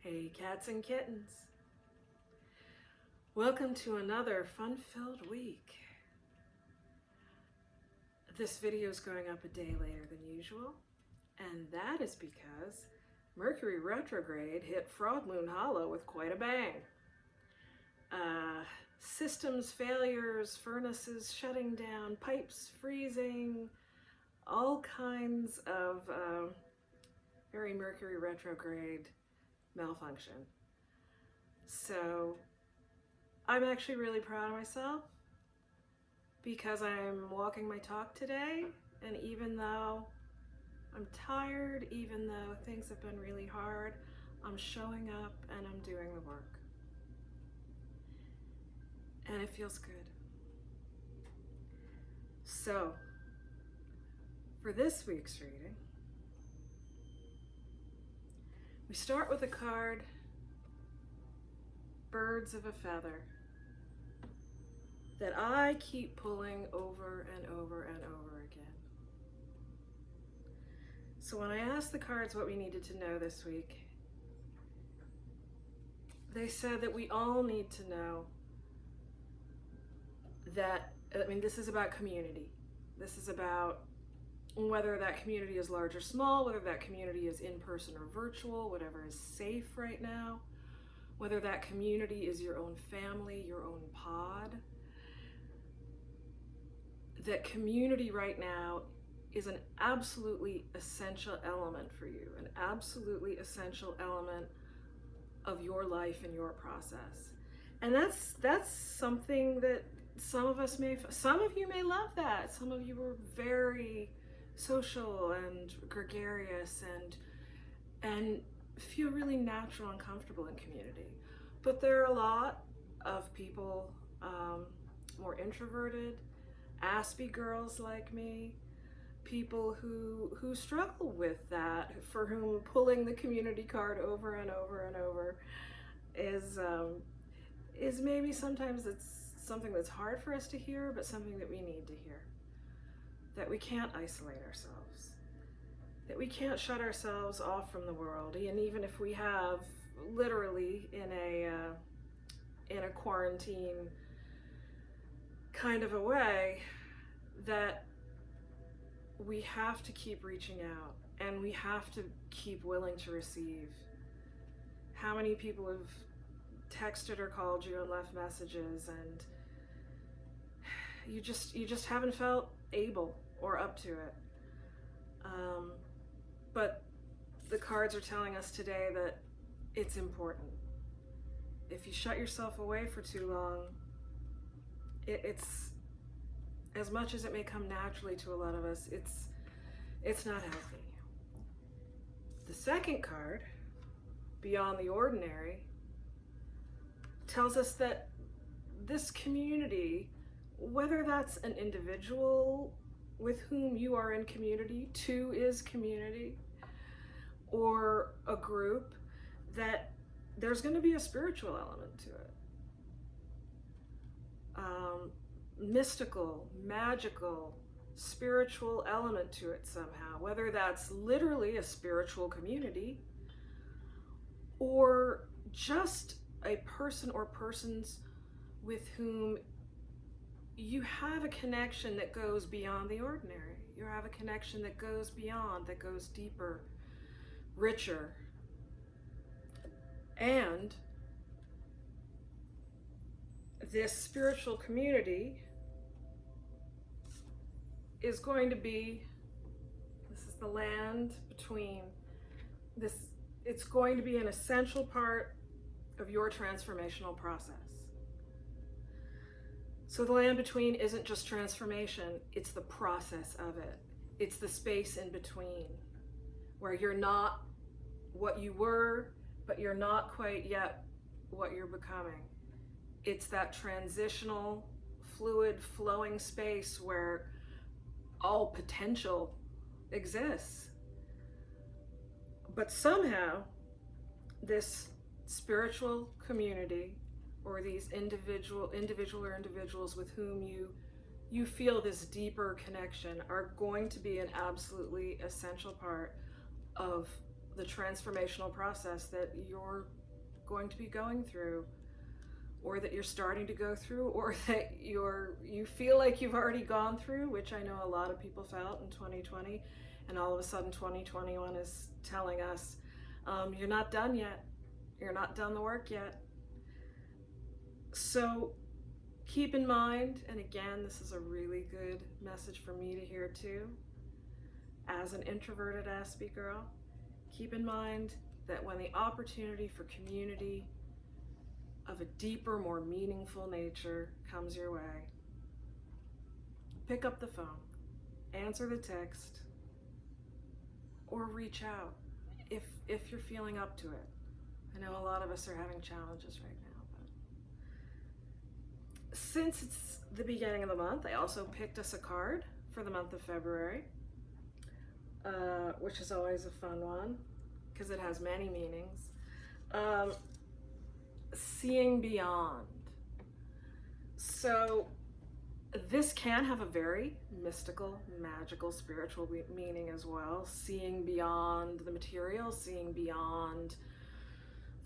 Hey cats and kittens. Welcome to another fun-filled week. This video is going up a day later than usual, and that is because Mercury retrograde hit Frog Moon Hollow with quite a bang. Systems failures, furnaces shutting down, pipes freezing, all kinds of very Mercury retrograde malfunction. So I'm actually really proud of myself because I'm walking my talk today, and even though I'm tired, even though things have been really hard, I'm showing up and I'm doing the work. And it feels good. So, for this week's reading, we start with a card, Birds of a Feather, that I keep pulling over and over and over again. So when I asked the cards what we needed to know this week, they said that we all need to know that, this is about community. This is about whether that community is large or small, whether that community is in person or virtual, whatever is safe right now, whether that community is your own family, your own pod. That community right now is an absolutely essential element for you, an absolutely essential element of your life and your process. And that's something that some of you may love that. Some of you are very social and gregarious and feel really natural and comfortable in community. But there are a lot of people, more introverted, Aspie girls like me, people who struggle with that, for whom pulling the community card over and over and over is maybe sometimes it's something that's hard for us to hear, but something that we need to hear. That we can't isolate ourselves, that we can't shut ourselves off from the world, and even if we have, literally in a quarantine kind of a way, that we have to keep reaching out and we have to keep willing to receive. How many people have texted or called you and left messages, and you just haven't felt able or up to it. But the cards are telling us today that it's important. If you shut yourself away for too long, it's, as much as it may come naturally to a lot of us, it's not healthy. The second card, Beyond the Ordinary, tells us that this community, whether that's an individual with whom you are in community, two is community, or a group, that there's going to be a spiritual element to it. Mystical, magical, spiritual element to it somehow, whether that's literally a spiritual community or just a person or persons with whom you have a connection that goes beyond the ordinary. You have a connection that goes beyond, that goes deeper, richer. And this spiritual community is going to be, this is the land between, it's going to be an essential part of your transformational process. So the land between isn't just transformation, it's the process of it. It's the space in between, where you're not what you were, but you're not quite yet what you're becoming. It's that transitional, fluid, flowing space where all potential exists. But somehow, this spiritual community, or these individuals with whom you feel this deeper connection, are going to be an absolutely essential part of the transformational process that you're going to be going through, or that you're starting to go through, or that you feel like you've already gone through, which I know a lot of people felt in 2020, and all of a sudden 2021 is telling us, you're not done yet. You're not done the work yet. So keep in mind, and again, this is a really good message for me to hear too, as an introverted Aspie girl, keep in mind that when the opportunity for community of a deeper, more meaningful nature comes your way, pick up the phone, answer the text, or reach out if you're feeling up to it. I know a lot of us are having challenges right now, but since it's the beginning of the month, I also picked us a card for the month of February, which is always a fun one because it has many meanings. Seeing beyond. So this can have a very mystical, magical, spiritual meaning as well. Seeing beyond the material, seeing beyond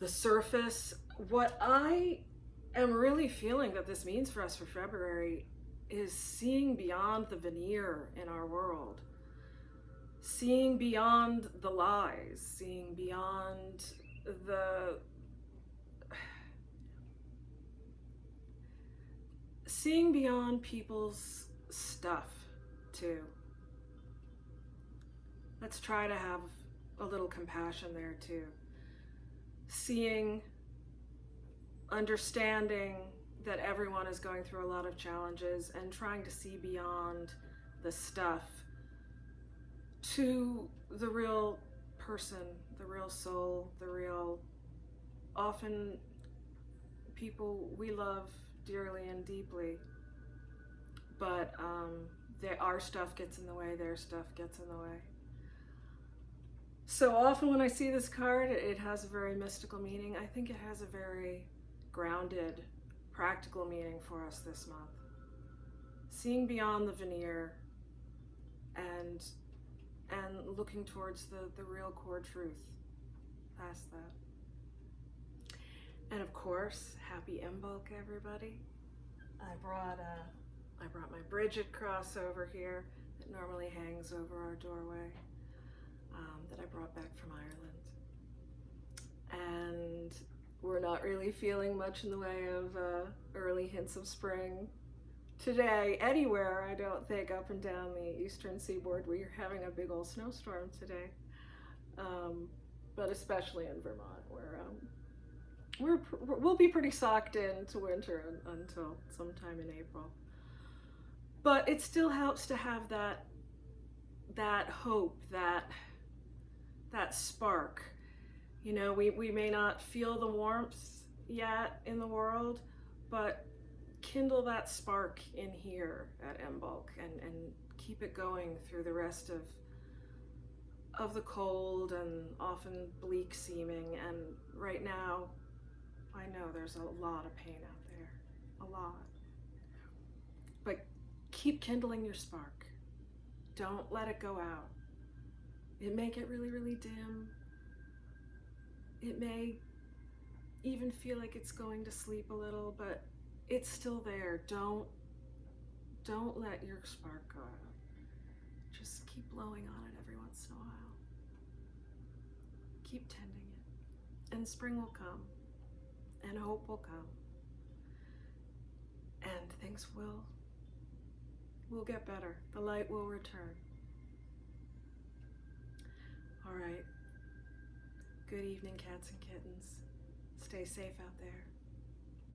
the surface. What I am really feeling that this means for us for February is seeing beyond the veneer in our world. Seeing beyond the lies, seeing beyond seeing beyond people's stuff too. Let's try to have a little compassion there too. Seeing, understanding that everyone is going through a lot of challenges and trying to see beyond the stuff to the real person, the real soul, the real, often people we love dearly and deeply, but our stuff gets in the way, their stuff gets in the way. So often when I see this card, it has a very mystical meaning. I think it has a very grounded, practical meaning for us this month. Seeing beyond the veneer and looking towards the real core truth past that. And of course, happy Imbolc, everybody. I brought my Bridget cross over here that normally hangs over our doorway, that I brought back from Ireland. And we're not really feeling much in the way of early hints of spring today anywhere. I don't think up and down the eastern seaboard we're having a big old snowstorm today, but especially in Vermont, where we'll be pretty socked into winter until sometime in April. But it still helps to have that hope, that spark. You know, we may not feel the warmth yet in the world, but kindle that spark in here at Imbolc and keep it going through the rest of the cold and often bleak seeming. And right now, I know there's a lot of pain out there, a lot. But keep kindling your spark. Don't let it go out. It may get really, really dim. It may even feel like it's going to sleep a little, but it's still there. Don't let your spark go out. Just keep blowing on it every once in a while. Keep tending it. And spring will come. And hope will come. And things will get better. The light will return. All right. Good evening, cats and kittens. Stay safe out there.